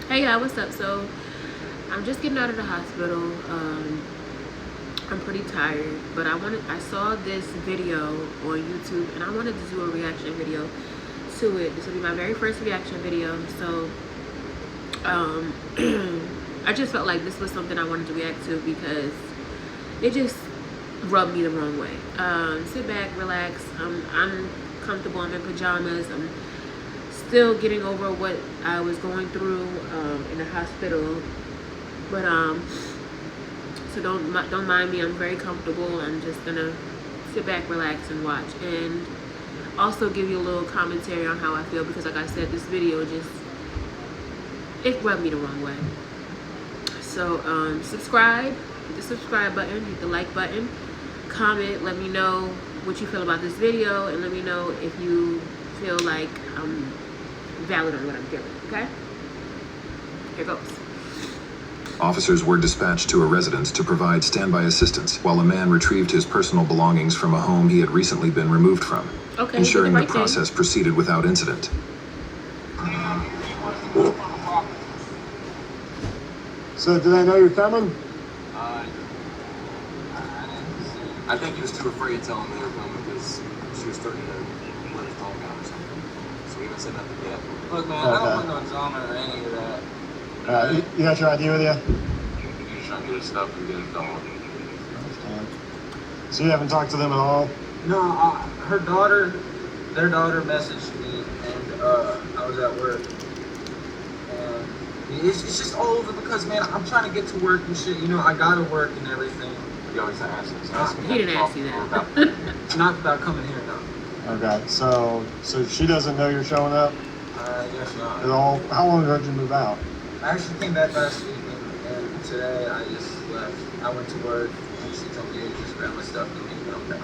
Hey y'all, what's up? So I'm just getting out of the hospital. I'm pretty tired, but I saw this video on YouTube and I wanted to do a reaction video to it. This will be my very first reaction video. So I just felt like this was something I wanted to react to because it just rubbed me the wrong way. Sit back, relax. I'm comfortable. I'm in pajamas. I'm still getting over what I was going through in the hospital, but so don't mind me. I'm very comfortable. I'm just gonna sit back, relax, and watch, and also give you a little commentary on how I feel, because like I said, this video it rubbed me the wrong way. So subscribe, hit the subscribe button, hit the like button, comment, let me know what you feel about this video, and let me know if you feel like I'm valid on what I'm feeling, okay? Here goes. Officers were dispatched to a residence to provide standby assistance while a man retrieved his personal belongings from a home he had recently been removed from, ensuring the process proceeded without incident. So, do they know you're coming? I think he was too afraid to tell them they were coming because she was starting to let his dog out or something. So he haven't said nothing yet. Look, man, I don't want no drama or any of that. You got your ID with you? You're just trying to get his stuff and get his dog. I understand. So you haven't talked to them at all? No, their daughter messaged me, and I was at work. And it's just all over because, man, I'm trying to get to work and shit. You know, I gotta work and everything. He always asks us. He didn't ask you that. Not about coming here, no. Okay, so she doesn't know you're showing up I guess not. at all? How long ago did you move out? I actually came back last week, and today I just left. I went to work, and she told me to just grab my stuff and leave.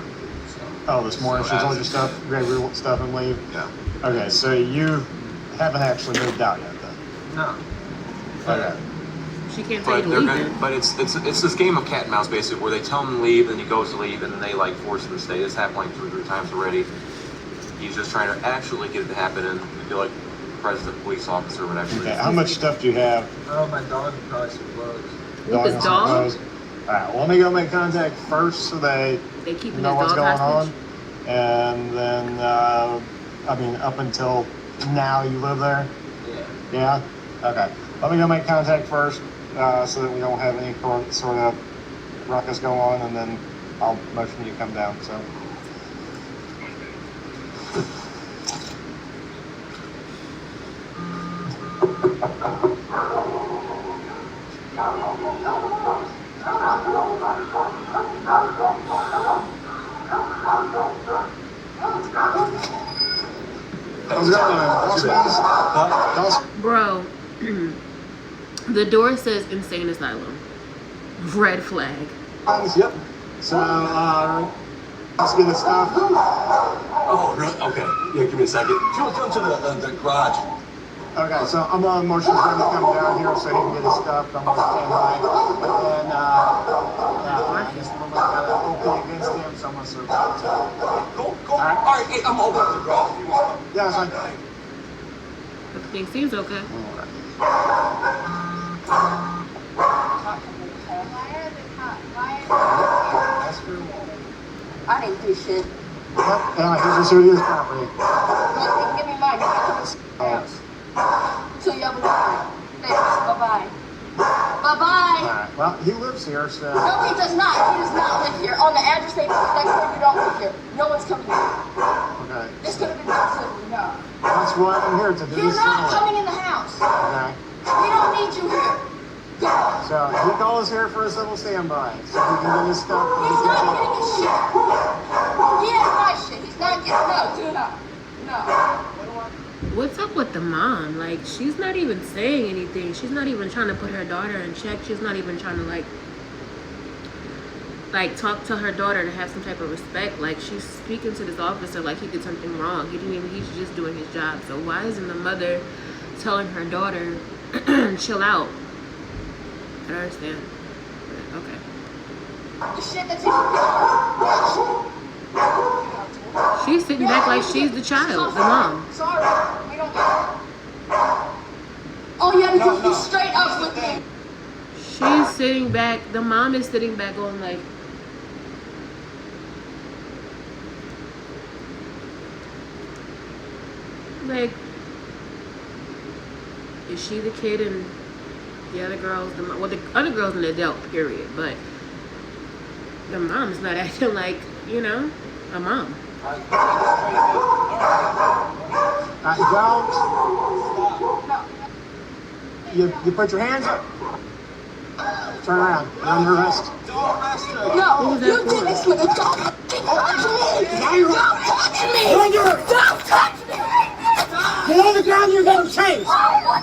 So, Oh, this morning she told you stuff, grab your stuff and leave? Yeah. Okay, so you haven't actually moved out yet then? No. Okay. She can't tell you But to leave. but it's this game of cat and mouse basically where they tell him to leave and he goes to leave and then they like force him to stay. This happened like 2 or 3 times already. He's just trying to actually get it to happen, and I feel like the president, police officer would actually. Okay, how much stuff do you have? Oh, my dog would probably some clothes. With his dog? Alright, well, let me go make contact first so they keep know what's going on. hostage? And then, I mean, up until now you live there? Yeah. Yeah? Okay. Let me go make contact first so that we don't have any sort of ruckus go on, and then I'll motion you to come down, so. Bro, the door says insane asylum. Red flag. Yep. So, let's get this stuff. Oh, really? Okay. Yeah, give me a second. Come to the garage. Okay, so I'm on motion for him to come down here so he can get his stuff. I'm gonna stand by. And I guess I'm gonna OP against him, so I'm gonna serve that too. Go. All right, hey, I'm over at the garage. Yeah, it's like. Everything seems okay. I didn't do shit. Yep, here's the serious property. Give me mine. House. So you have a line. Thanks. Bye-bye. Bye-bye. Alright, well, he lives here, so. No, he does not. He does not live here. On the address they put next door, you don't live here. No one's coming here. Okay. This could have been done sooner. No. That's what I'm here to do. You're not coming in the house. Okay. We don't need you here. Go. So he calls here for a civil standby, so he can get his stuff. He's not getting his shit. He has my shit. He's not getting. No, do not. No. What's up with the mom? Like, she's not even saying anything. She's not even trying to put her daughter in check. She's not even trying to like talk to her daughter to have some type of respect. Like, she's speaking to this officer like he did something wrong. He's just doing his job. So why isn't the mother telling her daughter chill out? I don't understand. But, okay. The shit that's in She's sitting back like she's the child, the mom. Sorry, we don't get it. All you had to do is be straight up with me. She's sitting back. The mom is sitting back going like, is she the kid and the other girl's the mom? Well, the other girl's an adult, period. But the mom's not acting like, you know, a mom. Don't. You put your hands up. Turn around. You're under arrest. No, you did this with a dog. Don't touch me! Don't touch me! Get on the ground, you're getting chased!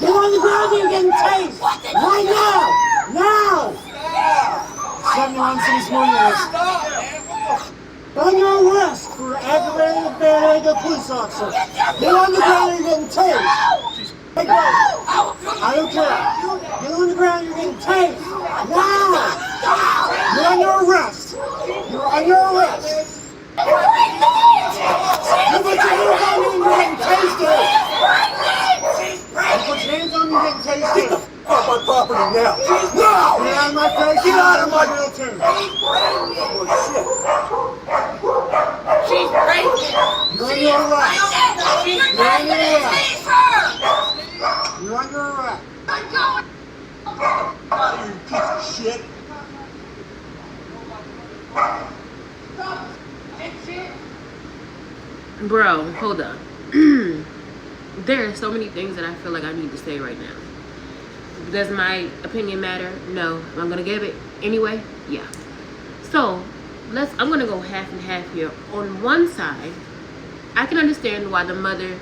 Get on the ground, you're getting chased! Right now! Now! 71 City Morning Arrest. Under arrest for aggravated battery of a police officer. Get on the ground, you're getting tased. Hey, go. I don't care. Get on the ground, you're getting tased. Now! You're under arrest. You're under arrest. You put your hands on me, you're getting tased. You put your hands on me, you're getting tased. Get the f*** off my property now. No! Get out of my face. Get out of my wheelchair. Oh, shit. She's breaking! You're under arrest. You're under arrest! You're under arrest. I'm going! You piece of shit. Bro, hold up. There are so many things that I feel like I need to say right now. Does my opinion matter? No. I'm gonna give it anyway? Yeah. So I'm gonna go half and half here. On one side, I can understand why the mother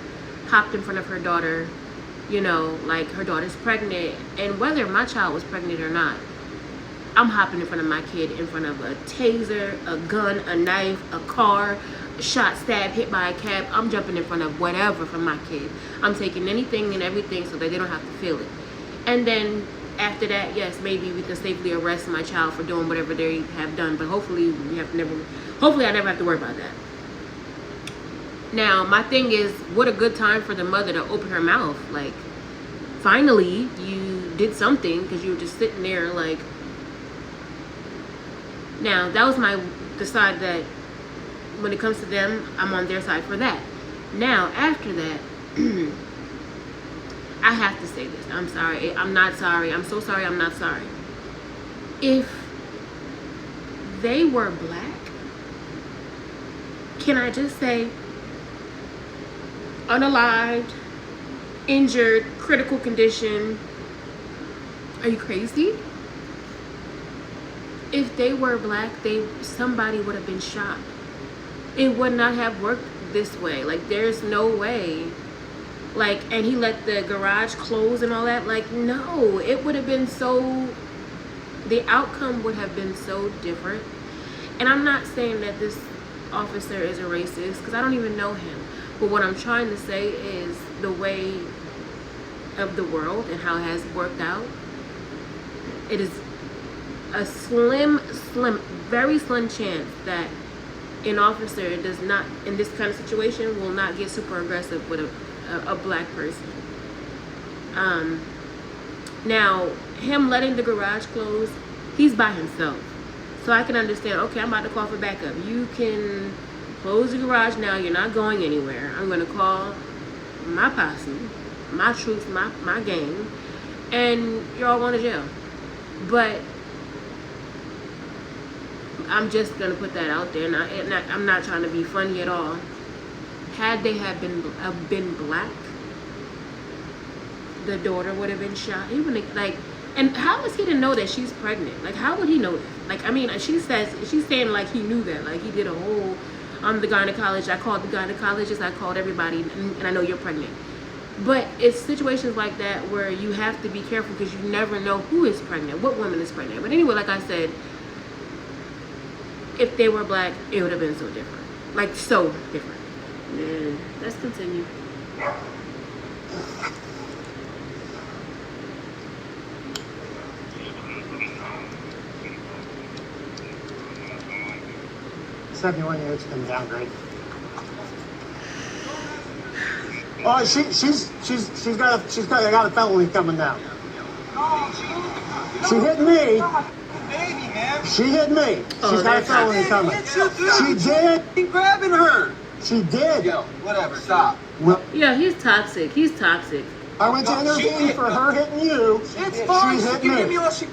hopped in front of her daughter, you know, like her daughter's pregnant, and whether my child was pregnant or not, I'm hopping in front of my kid in front of a taser, a gun, a knife, a car, a shot, stab, hit by a cab. I'm jumping in front of whatever for my kid. I'm taking anything and everything so that they don't have to feel it. And then after that, yes, maybe we can safely arrest my child for doing whatever they have done. But hopefully I never have to worry about that. Now, my thing is, what a good time for the mother to open her mouth. Like, finally, you did something, because you were just sitting there like. Now, that was the side that, when it comes to them, I'm on their side for that. Now, after that, I have to say this. I'm sorry. I'm not sorry. I'm so sorry. I'm not sorry. If they were black, can I just say, unalived, injured, critical condition, are you crazy? If they were black, somebody would have been shot. It would not have worked this way. Like, there's no way. Like, and he let the garage close and all that. Like, no, it would have been the outcome would have been so different. And I'm not saying that this officer is a racist, because I don't even know him. But what I'm trying to say is the way of the world and how it has worked out. It is a very slim chance that an officer does not, in this kind of situation, will not get super aggressive with a black person. Now, him letting the garage close, he's by himself. So I can understand, okay, I'm about to call for backup. You can close the garage now. You're not going anywhere. I'm going to call my posse, my troops, my gang, and you're all going to jail. But I'm just going to put that out there. I'm not trying to be funny at all. Had they been black, the daughter would have been shot. He would like, and how is he to know that she's pregnant? Like, how would he know that? Like, I mean, she's saying like he knew that. Like, he did a whole, the gynecologist. I called the gynecologist. I called everybody, and I know you're pregnant. But it's situations like that where you have to be careful, because you never know who is pregnant, what woman is pregnant. But anyway, like I said, if they were black, it would have been so different. Like, so different. Yeah, let's continue. It's been downgrade. Oh, Oh, she's got a felony coming now. She hit me. Baby, man. She hit me. She's got a felony coming. She did. Keep grabbing her. She did. Yo, whatever. Stop. Well, Yeah, he's toxic. He's toxic. I went to intervene for her hitting you. It's fine. She hit Give me. me all she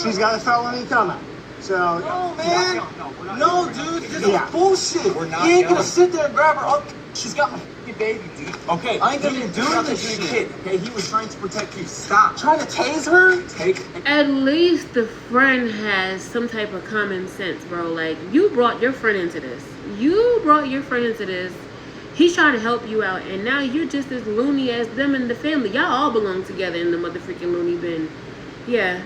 She's got a felony coming. So. No, man. No, dude. This Yeah. is bullshit. We're not You ain't gonna yelling. sit there and grab her. Oh, she's got my fucking baby, dude. Okay, I ain't gonna be doing this to the shit. kid. Okay, he was trying to protect you. Stop. Trying to tase her? Take. At least the friend has some type of common sense, bro. Like, you brought your friend into this. He's trying to help you out, and now you're just as loony as them and the family. Y'all all belong together in the motherfucking loony bin. Yeah,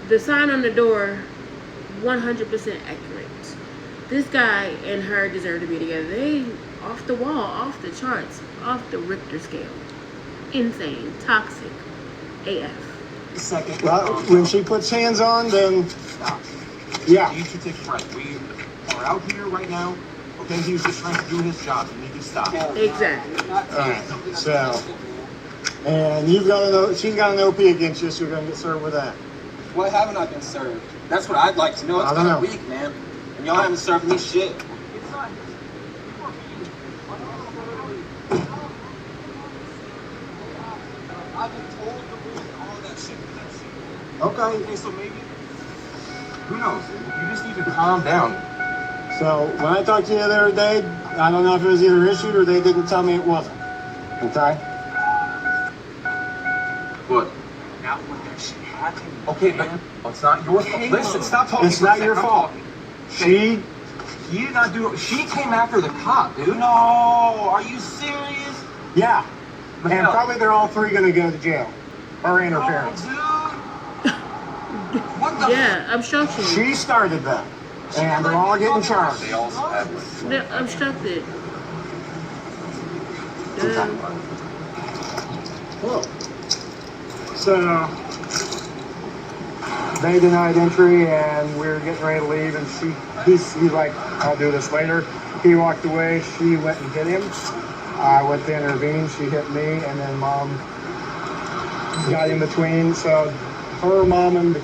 the sign on the door, 100% accurate. This guy and her deserve to be together. They off the wall, off the charts, off the Richter scale. Insane, toxic, AF. Second. Well, when she puts hands on, then. Stop. Yeah. You should take a breath. We are out here right now. Okay, he was just trying to do his job. You need to stop. Exactly. Alright, so. And she's got an OP against you, so you're going to get served with that. What haven't I been served? That's what I'd like to know. It's I don't kind of know. weak, man. And y'all haven't served me shit. I've been told to lose all that shit. Okay. Okay, so maybe. Who knows? You just need to calm down. So when I talked to you the other day, I don't know if it was either issued or they didn't tell me it wasn't. Okay? What? Now when that shit happened, Okay, but it's not your fault. Listen, stop talking. It's for a not second. your I'm fault. talking. She. He did not do it. She came after the cop, dude. no, are you serious? Yeah. And Michelle. probably they're all three going to go to jail. Her interference. Oh, dude. What the Yeah, obstruction. She started that. And they're all getting charged. They also had like. They're obstructed. Whoa. So they denied entry and we were getting ready to leave and he's like, I'll do this later. He walked away, she went and hit him. I went to intervene, she hit me, and then mom got in between. So her mom and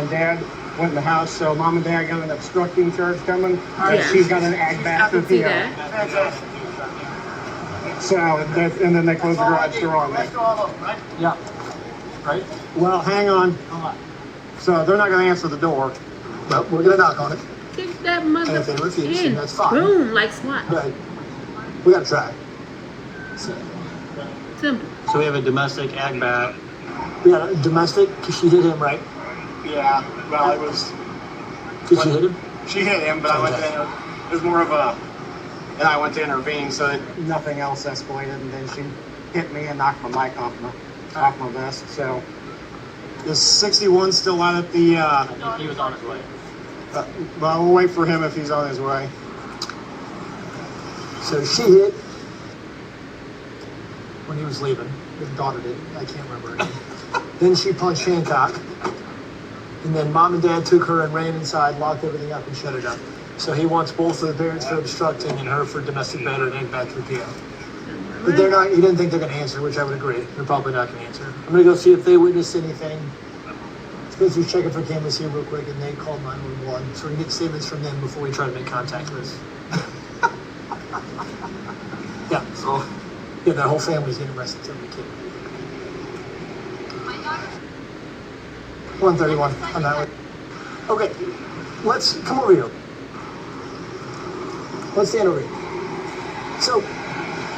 dad went in the house, so mom and dad got an obstructing charge coming. And Yeah. she's got an ag I back can with see the that. So and then they closed the garage door on me. Yeah. Right? Well, hang on. So they're not going to answer the door, but we're going to knock on it. Kick that And if they mother refuse, in. then that's fine. Boom, like SWAT. But we got to try. Simple. So we have a domestic ag bat. We got a domestic because she hit him, right? Yeah, well, it was. Did she hit him? She hit him, but I went to. It was more of a. And I went to intervene, so it, Nothing else escalated, and then she hit me and knocked my mic off my vest. So is 61 still out at the? I think he was on his way. Well, we'll wait for him if he's on his way. So she hit when he was leaving. His daughter did. I can't remember her name. Then she punched Hancock. And then mom and dad took her and ran inside, locked everything up, and shut it up. So he wants both of the parents for obstructing and her for domestic battery and egg back repeal. But they're not. He didn't think they're going to answer, which I would agree. They're probably not going to answer. I'm going to go see if they witnessed anything. Spencer's checking for cameras here real quick, and they called 911, so we can get statements from them before we try to make contact with us. Yeah. So yeah, that whole family's getting arrested. So we can't. 131 on that one. Okay, let's come over here. Let's stand over here. So,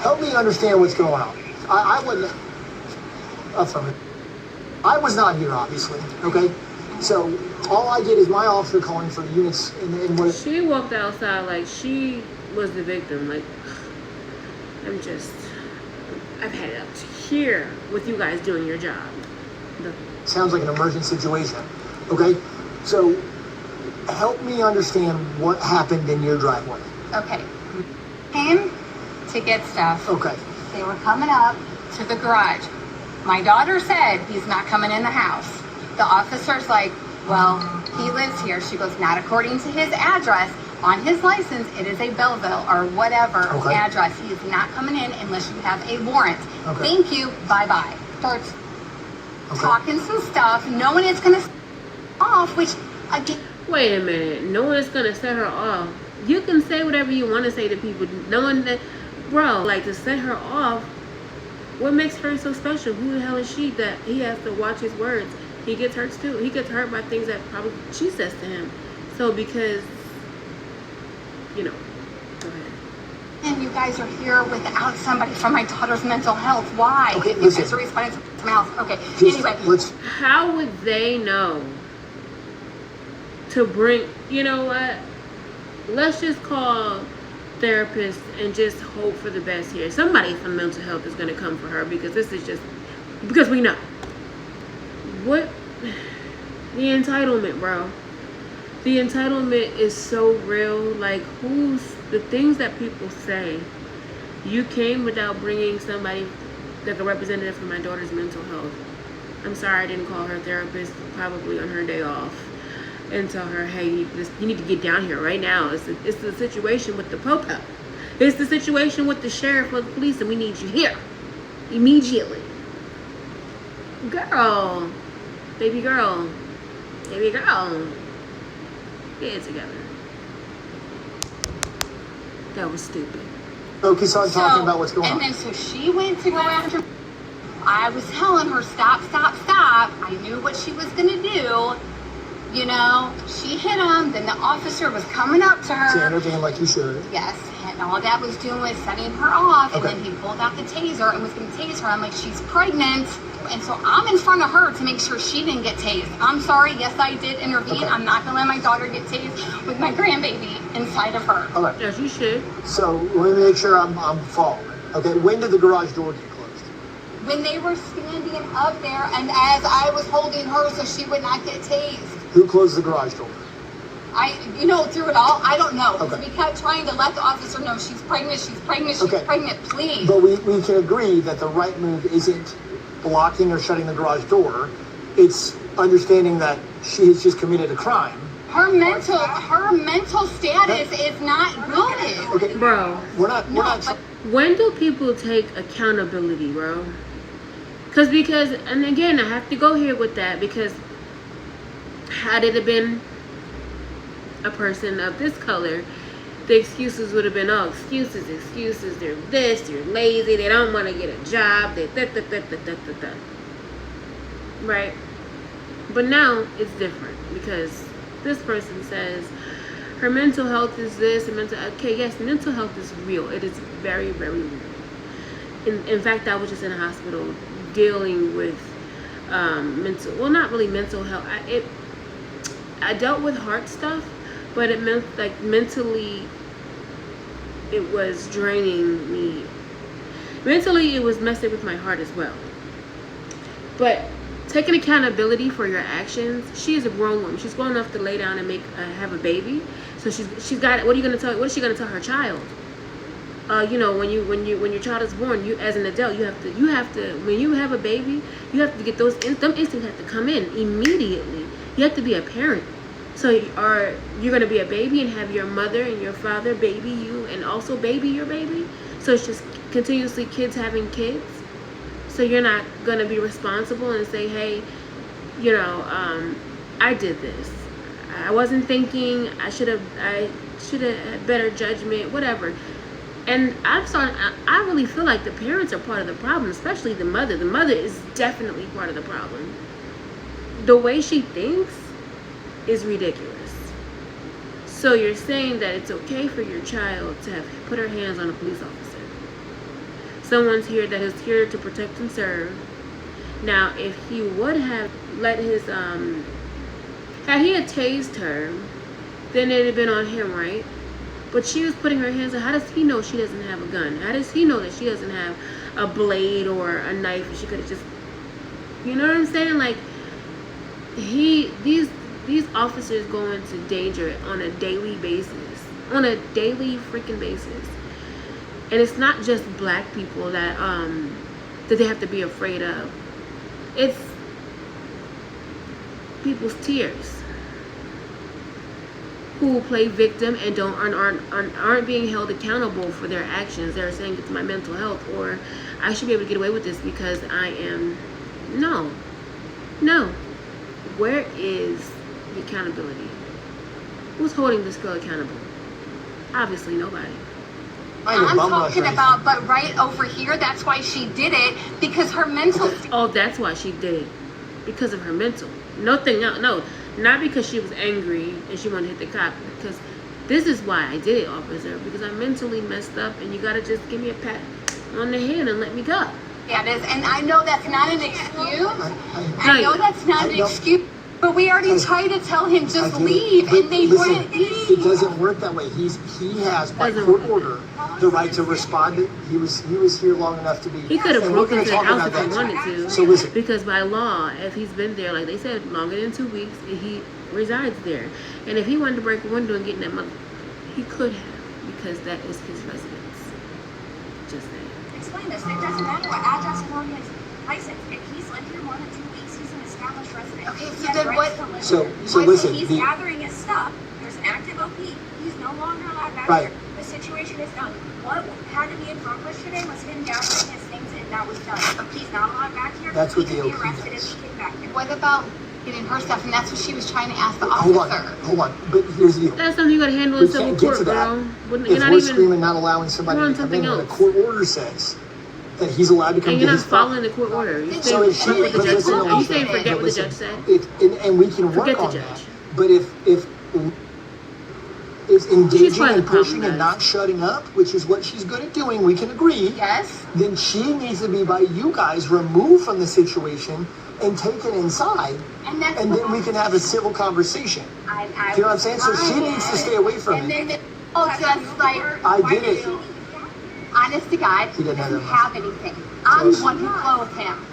help me understand what's going on. I wouldn't. Affirmative. I was not here, obviously. Okay, so all I did is my officer calling for units in what. She walked outside like she was the victim. Like, I've had it up to here with you guys doing your job. Sounds like an emergent situation. Okay, so help me understand what happened in your driveway. Okay. Came to get stuff. Okay. They were coming up to the garage. My daughter said he's not coming in the house. The officer's like, well, he lives here. She goes, not according to his address. On his license, it is a Belleville or whatever address. He is not coming in unless you have a warrant. Thank you. Bye-bye. Starts talking some stuff. No one is going to off, which again. Wait a minute. No one is going to set her off. You can say whatever you want to say to people. Knowing that, bro, like to set her off, what makes her so special? Who the hell is she that he has to watch his words? He gets hurt too. He gets hurt by things that probably she says to him. So because, you know, go ahead. And you guys are here without somebody from my daughter's mental health. Why? Okay, you guys are responding to someone else. Okay, anyway. How would they know to bring, you know what? Let's just call therapists and just hope for the best here. Somebody from mental health is going to come for her because this is just, because we know. What? The entitlement, bro. The entitlement is so real. Like, the things that people say. You came without bringing somebody, like a representative from my daughter's mental health. I'm sorry I didn't call her therapist probably on her day off and tell her, hey, you need to get down here right now. It's the situation with the Popo. It's the situation with the sheriff or the police, and we need you here immediately. Girl, baby girl, get it together. That was stupid. Okay, so I'm talking about what's going on. And then so she went to go after. I was telling her, stop. I knew what she was going to do. You know, she hit him. Then the officer was coming up to her. Saying everything like you should. Yes. And all that was doing was setting her off. And then he pulled out the taser and was going to tase her. I'm like, she's pregnant. And so I'm in front of her to make sure she didn't get tased. I'm sorry. Yes, I did intervene. I'm not going to let my daughter get tased with my grandbaby inside of her. Okay. Yes, you should. So let me make sure I'm following. Okay, when did the garage door get closed? When they were standing up there and as I was holding her so she would not get tased. Who closed the garage door? Through it all, I don't know. Okay. We kept trying to let the officer know she's pregnant, please. But we can agree that the right move isn't blocking or shutting the garage door. It's understanding that she has just committed a crime. Her mental status is not good. Okay, bro. We're not. When do people take accountability, bro? Because, and again, I have to go here with that because had it have been a person of this color, the excuses would have been, excuses, they're this, they're lazy, they don't want to get a job, right? But now it's different because this person says her mental health is this, and mental health is real. It is very, very real. In fact, I was just in a hospital dealing with not really mental health. I dealt with heart stuff, but it meant like mentally it was draining me. Mentally it was messing with my heart as well. But taking accountability for your actions, she is a grown woman. She's grown enough to lay down and have a baby. So she's got, what is she gonna tell her child? When your child is born, you as an adult, you have to when you have a baby, you have to get them instincts have to come in immediately. You have to be a parent. So you're going to be a baby and have your mother and your father baby you and also baby your baby. So it's just continuously kids having kids. So you're not going to be responsible and say, hey, I did this. I wasn't thinking. I should have had better judgment, whatever. And I really feel like the parents are part of the problem, especially the mother. The mother is definitely part of the problem. The way she thinks is ridiculous. So you're saying that it's okay for your child to have put her hands on a police officer. Someone's here that is here to protect and serve. Now, if he would have let had he had tased her, then it'd have been on him, right? But she was putting her hands on. How does he know she doesn't have a gun? How does he know that she doesn't have a blade or a knife? She could have just, you know what I'm saying? Like, these officers go into danger on a daily basis. On a daily freaking basis. And it's not just black people that they have to be afraid of. It's people's tears. who play victim and aren't being held accountable for their actions. They're saying it's my mental health, or I should be able to get away with this because I am. No. Where is the accountability? Who's holding this girl accountable? Obviously nobody. I'm talking about, but right over here, that's why she did it, because her mental. Oh, that's why she did it, because of her mental. Nothing else. No, not because she was angry and she wanted to hit the cop. Because this is why I did it, officer. Because I mentally messed up, and you gotta just give me a pat on the hand and let me go. Yeah, it is, and I know that's not an excuse. I know that's not an excuse. But we already tried to tell him just leave, and they wouldn't leave. It doesn't work that way. He has by court order the right to respond. He was here long enough to be. He could have broken into the house if he wanted to. So listen, because by law, if he's been there, like they said, longer than 2 weeks, he resides there. And if he wanted to break a window and get in that mother, he could have, because that is his residence. Just saying. Explain this. It doesn't matter what address is on his license. If he's lived here more than 2 weeks, he's an established resident. Okay, so then what? So listen. He's gathering his stuff. There's an active OP. He's no longer allowed back here. The situation is done. What had to be accomplished today was him gathering his things, and that was done. He's not allowed back here. That's what the OP He can be arrested if he came back here. What about getting her stuff? And that's what she was trying to ask the officer. Hold on. But here's the deal. That's something you gotta handle in civil court, girl. If we're screaming not allowing somebody to come in, when the court order says that he's allowed to come and get you're his not following the court order. You're so if she, what the judge said. Are you saying forget what the judge said? And we can work on that. But if engaging and pushing and not shutting up, which is what she's good at doing, we can agree. Yes. Then she needs to be by you guys removed from the situation and taken inside, and then we can have a civil conversation. You know what I'm saying? So she needs to stay away from it. Just like I did it. Honest to God, he doesn't have anything. I'm the one who clothed him.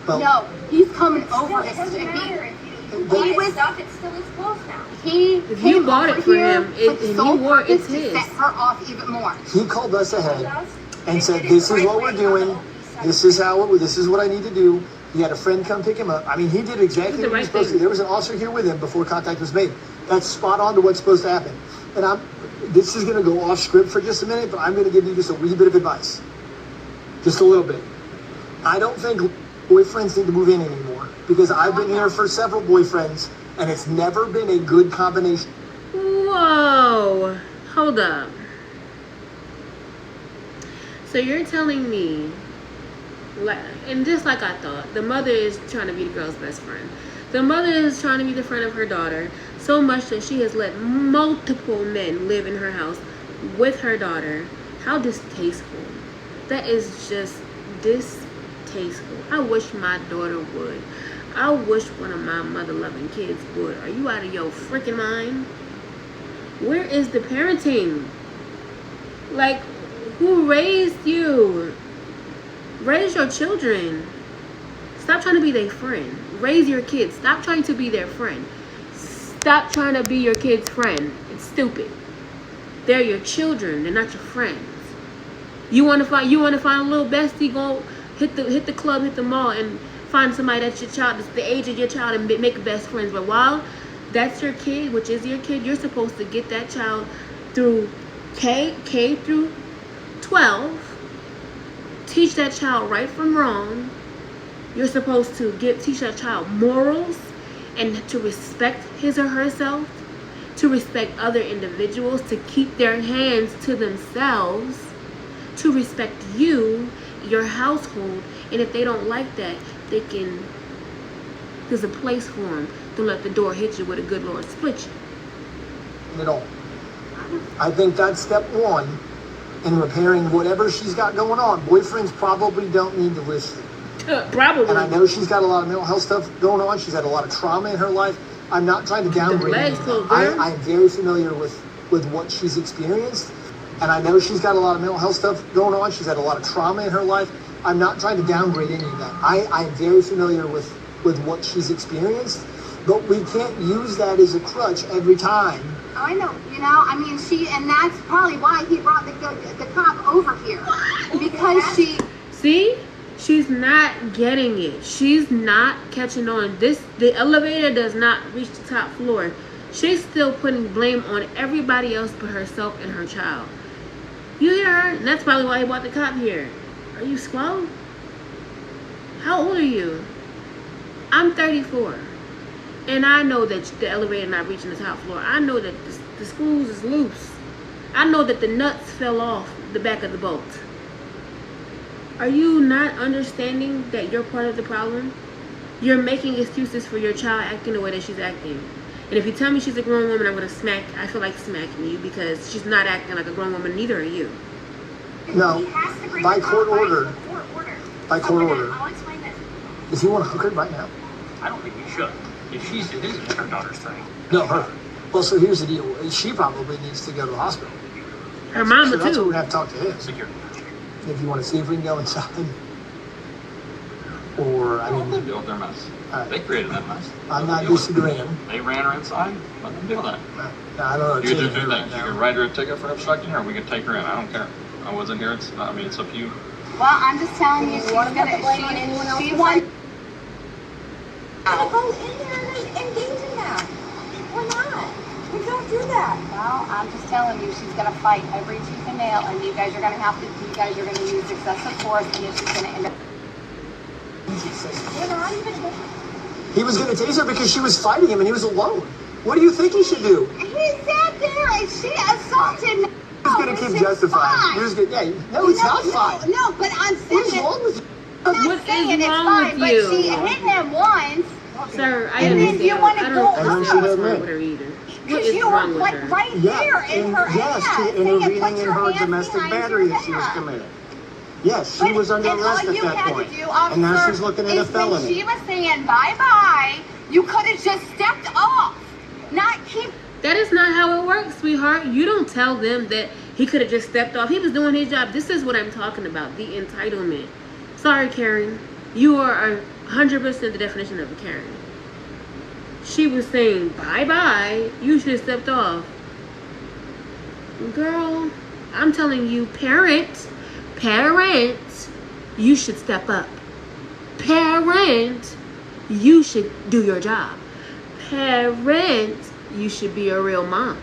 No, he's coming over his He was stuff. It's still his clothes now. If you bought it for him, and he wore it, it's his. Set her off even more. He called us ahead and said, "This is what we're doing. This is what I need to do." He had a friend come pick him up. I mean, he did exactly what he was supposed to do. There was an officer here with him before contact was made. That's spot on to what's supposed to happen. And this is going to go off script for just a minute, but I'm going to give you just a wee bit of advice. Just a little bit. I don't think boyfriends need to move in anymore, because I've been here for several boyfriends, and it's never been a good combination. Whoa. Hold up. So you're telling me, and just like I thought, the mother is trying to be the girl's best friend. The mother is trying to be the friend of her daughter, so much that she has let multiple men live in her house with her daughter. How distasteful. That is just distasteful. I wish my daughter would. I wish one of my mother-loving kids would. Are you out of your freaking mind? Where is the parenting? Like, who raised you? Raise your children. Stop trying to be their friend. Raise your kids. Stop trying to be their friend. Stop trying to be your kid's friend. It's stupid. They're your children. They're not your friends. You want to find a little bestie? Go hit the club, hit the mall, and find somebody that's your child, that's the age of your child, and make best friends. But while that's your kid, which is your kid, you're supposed to get that child through K through 12. Teach that child right from wrong. You're supposed to teach that child morals and to respect his or herself, to respect other individuals, to keep their hands to themselves, to respect you, your household, and if they don't like that, there's a place for them. Don't let the door hit you with a good Lord split you. At all. I think that's step one in repairing whatever she's got going on. Boyfriends probably don't need to listen. Probably. And I know she's got a lot of mental health stuff going on. She's had a lot of trauma in her life. I'm not trying to downgrade anything. I'm very familiar with what she's experienced. And I know she's got a lot of mental health stuff going on. She's had a lot of trauma in her life. I'm not trying to downgrade any of that. I am very familiar with what she's experienced. But we can't use that as a crutch every time. I know, I mean, and that's probably why he brought the cop over here. Because See? She's not getting it. She's not catching on. The elevator does not reach the top floor. She's still putting blame on everybody else but herself and her child. You hear her? And that's probably why he brought the cop here. Are you slow? How old are you? I'm 34. And I know that the elevator not reaching the top floor. I know that the screws is loose. I know that the nuts fell off the back of the boat. Are you not understanding that you're part of the problem? You're making excuses for your child acting the way that she's acting. And if you tell me she's a grown woman, I'm going to I feel like smacking you because she's not acting like a grown woman, neither are you. No, by court order. By court order. I'll explain this. Does he want to hook her right now? I don't think you should. If it isn't her daughter's thing. No, her. Well, so here's the deal. She probably needs to go to the hospital. Her mama, so that's too. what we have to talk to him. Security. If you want to see if we can go inside. Or, I mean... They built their mess. They created that mess. I'm not disagreeing. They ran her inside. Let them do that. I don't know. You can do two things. You can write her a ticket for obstructing her, or we can take her in. I don't care. I wasn't here. It's up to you. Well, I'm just telling you, she's gonna, she wants... Go in there and engage in that. We're not. We don't do that. Well, I'm just telling you, she's gonna fight every tooth and nail, and you guys are gonna use excessive force, and it's just gonna end up... He was going to tase her because she was fighting him and he was alone. What do you think he should do? He sat there and she assaulted me. He's going to keep justifying. No, it's not fine. No, but I'm saying... What's wrong with you? What is wrong with you? But she hit him once. Sir, I understand. You want to go I don't understand what's wrong with her either. What is wrong with her? Right there in her yes, hand. intervening in her domestic battery that she was committing. Yes, she was under arrest at that point. And now she's looking at a felony. When she was saying bye-bye, you could have just stepped off. Not keep... That is not how it works, sweetheart. You don't tell them that he could have just stepped off. He was doing his job. This is what I'm talking about, the entitlement. Sorry, Karen. You are 100% the definition of a Karen. She was saying bye-bye. You should have stepped off. Girl, I'm telling you, parent, you should step up. Parent, you should do your job. Parent, you should be a real mom.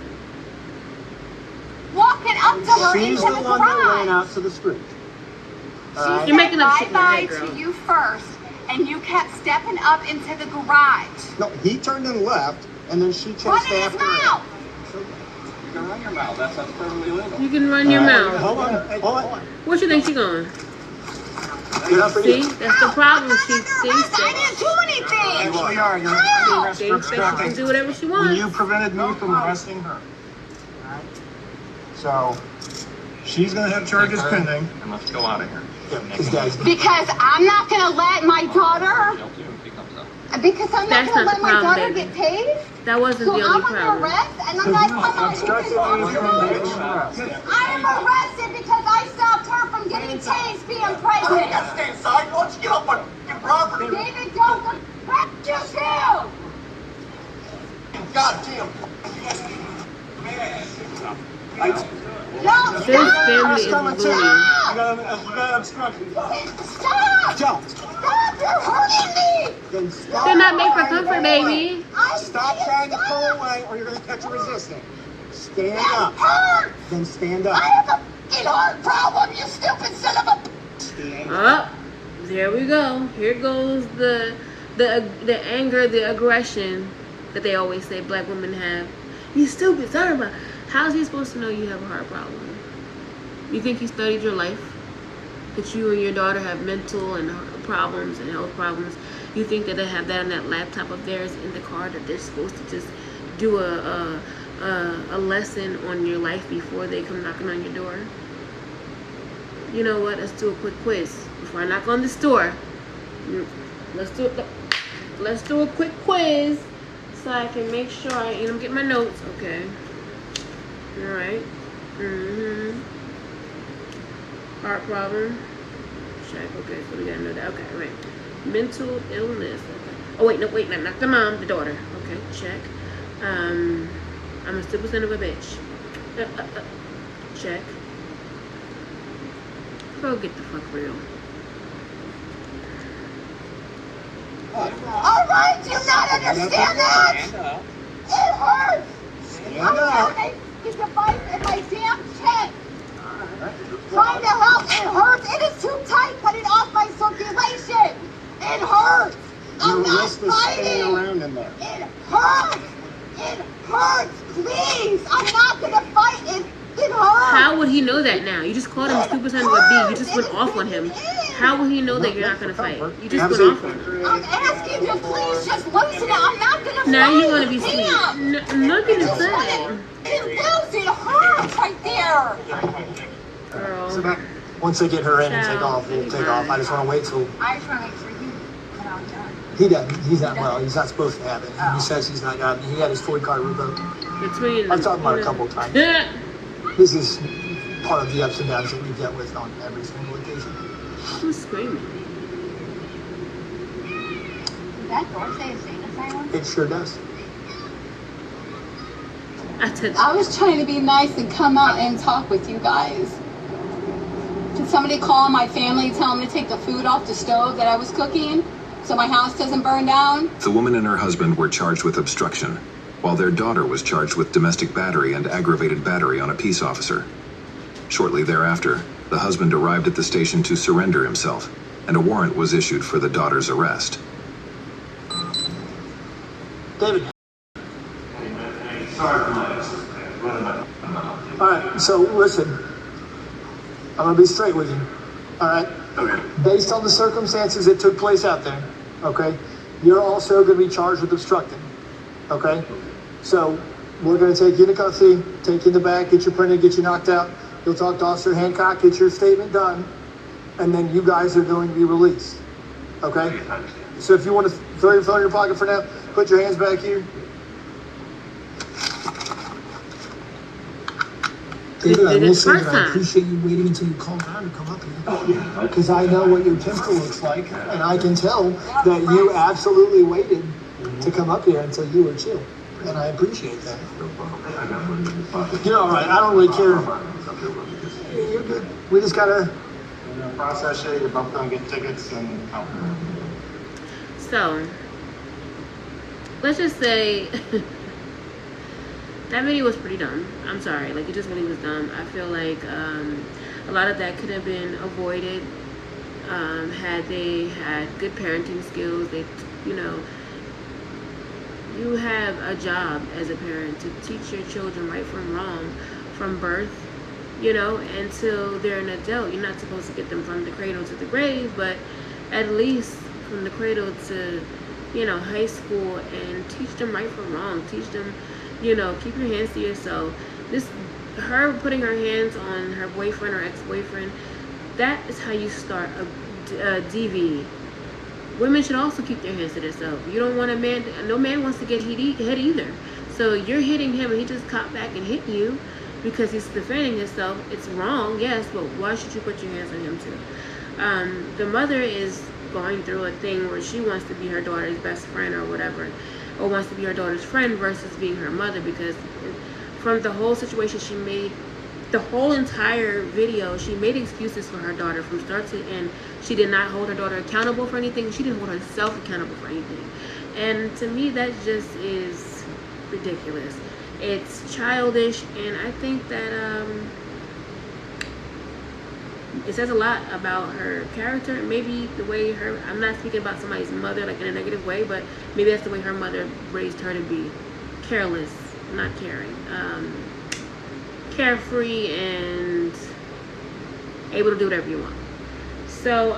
Walking up to her She's into the the one that ran garage. out to the street. You're making up shit in your head, Bye-bye girl. to you first, and you kept stepping up into the garage. No, he turned and left, and then she chased after him. You can run your mouth. That's perfectly legal. You can run your mouth. Hold on. What you think she going? Get up See, that's the problem. She thinks I didn't do anything. Actually are. You're under arrest for thinks that she can obstructing. do whatever she wants. When you prevented me from arresting her. So, she's going to have charges pending. And let's go out of here. Because I'm not going to let my daughter... Because I'm not going to let my daughter get paid? That wasn't the only problem. I'm under arrest, and I'm not I am arrested because I stopped her from getting tased being pregnant. You got to stay inside. Why don't you get up on your property? David, don't arrest you too! Goddamn. No, This family is bullying. You got obstruction. Stop! Don't. Stop! You're hurting me! Then stop. They're not made for comfort, baby. Stop trying to pull away or you're going to catch a resisting. Stand up. Hurt! Then stand up. I have a fucking heart problem, you stupid son of a... Stand up. There we go. Here goes the anger, the aggression that they always say black women have. You stupid son of a... How's he supposed to know you have a heart problem? You think you studied your life? That you and your daughter have mental and problems and health problems? You think that they have that on that laptop of theirs in the car, that they're supposed to just do a lesson on your life before they come knocking on your door? You know what? Let's do a quick quiz before I knock on this door. Let's do a quick quiz so I can make sure I get my notes. Okay. All right. Heart problem. Check. Okay, so we gotta know that. Okay, right. Mental illness. Okay. Oh wait, not the mom, the daughter. Okay, check. I'm a stupid son of a bitch. Check. Go get the fuck real. Alright, do you not understand that? It hurts! I'm Your not wrist was spinning fighting. around in there. It hurts. It hurts. Please. I'm not gonna fight. It hurts. How would he know that now? You just called him stupid son of a B. You just went off on him. How will he know that you're not gonna fight? You just went off on him. I'm asking you, please just listen. I'm not gonna fight. Now you want to be sweet. Nothing to say. It will. It hurts right there. Girl. Once they get her in and take off, we'll take off. I just want to wait till I just want to make sure you get out done. he doesn't. He's not well. He's not supposed to have it. He says he's not got it. He had his Ford car revoked. I've talked about it a couple of times. This is part of the ups and downs that we get with on every single occasion. Who's screaming? Does that door say insane asylum? It sure does. I was trying to be nice and come out and talk with you guys. Did somebody call my family, tell them to take the food off the stove that I was cooking so my house doesn't burn down? The woman and her husband were charged with obstruction, while their daughter was charged with domestic battery and aggravated battery on a peace officer. Shortly thereafter, the husband arrived at the station to surrender himself, and a warrant was issued for the daughter's arrest. David. All right, so listen, I'm gonna be straight with you. All right. Okay. Based on the circumstances that took place out there, okay, you're also gonna be charged with obstructing. Okay. So we're gonna take you to custody, take you in the back, get you printed, get you knocked out. You'll talk to Officer Hancock, get your statement done, and then you guys are going to be released. Okay. So if you want to throw your phone in your pocket for now, put your hands back here. David, I will say that I appreciate you waiting until you calm down to come up here. Because I know what your temper looks like, and I can tell that you absolutely waited to come up here until you were chill. And I appreciate that. You're all right. I don't really care. You're good. We just gotta process it. You're both gonna get tickets and help. So, let's just say that video was pretty dumb. I'm sorry. Like, it just really was dumb. I feel like a lot of that could have been avoided had they had good parenting skills. They, you know, you have a job as a parent to teach your children right from wrong from birth, you know, until they're an adult. You're not supposed to get them from the cradle to the grave, but at least from the cradle to, you know, high school, and teach them right from wrong. Teach them, you know, keep your hands to yourself. Her putting her hands on her boyfriend or ex-boyfriend, that is how you start a DV. Women should also keep their hands to themselves. You don't want a man, no man wants to get hit either. So you're hitting him and he just caught back and hit you because he's defending himself. It's wrong, yes, but why should you put your hands on him too? The mother is going through a thing where she wants to be her daughter's best friend or whatever, or wants to be her daughter's friend versus being her mother, because from the whole situation she made, the whole entire video, she made excuses for her daughter from start to end. She did not hold her daughter accountable for anything. She didn't hold herself accountable for anything. And to me, that just is ridiculous. It's childish, and I think that it says a lot about her character. Maybe the way I'm not speaking about somebody's mother like in a negative way, but maybe that's the way her mother raised her to be. Careless, not caring. Carefree and able to do whatever you want. So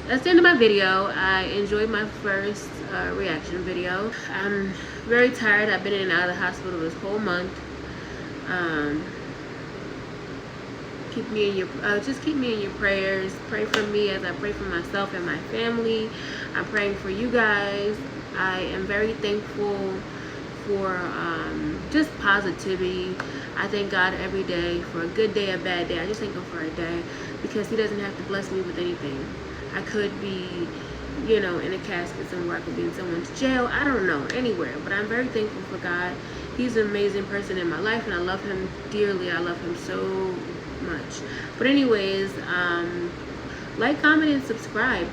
that's the end of my video. I enjoyed my first reaction video. I'm very tired. I've been in and out of the hospital this whole month. Keep me in your just keep me in your prayers. Pray for me as I pray for myself and my family. I'm praying for you guys. I am very thankful for just positivity. I thank God every day for a good day, a bad day. I just thank him for a day, because he doesn't have to bless me with anything. I could be, you know, in a casket somewhere. I could be in someone's jail. I don't know, anywhere. But I'm very thankful for God. He's an amazing person in my life, and I love him dearly. I love him so much. But anyways, like, comment, and subscribe.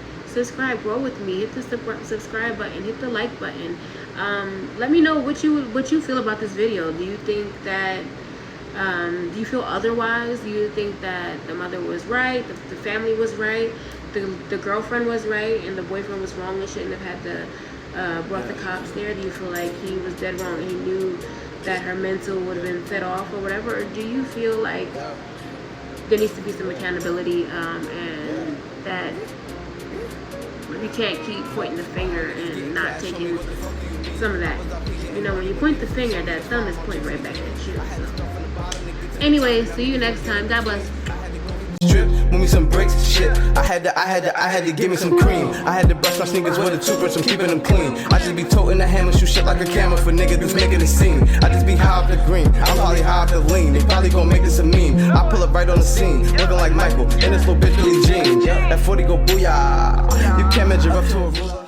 Grow with me. Hit the subscribe button, hit the like button. Let me know what you feel about this video. Do you think that do you feel otherwise? Do you think that the mother was right, the family was right? the girlfriend was right and the boyfriend was wrong and shouldn't have had the brought the cops there? Do you feel like he was dead wrong and he knew that her mental would have been set off or whatever? Or do you feel like there needs to be some accountability and that you can't keep pointing the finger and not taking some of that? You know, when you point the finger, that thumb is pointing right back at you. So. Anyway, see you next time. God bless. Strip, move me some bricks, shit. I had to give me some cream. I had to brush my sneakers with a toothbrush, I'm keeping them clean. I just be toting the hammer, shoot shit like a camera for niggas that's making a scene. I just be high off the green, I'm probably high off the lean. They probably gon' make this a meme. I pull up right on the scene, looking like Michael, and this little bitch Billie Jean. That 40 go booyah, you can't measure up to a ruler.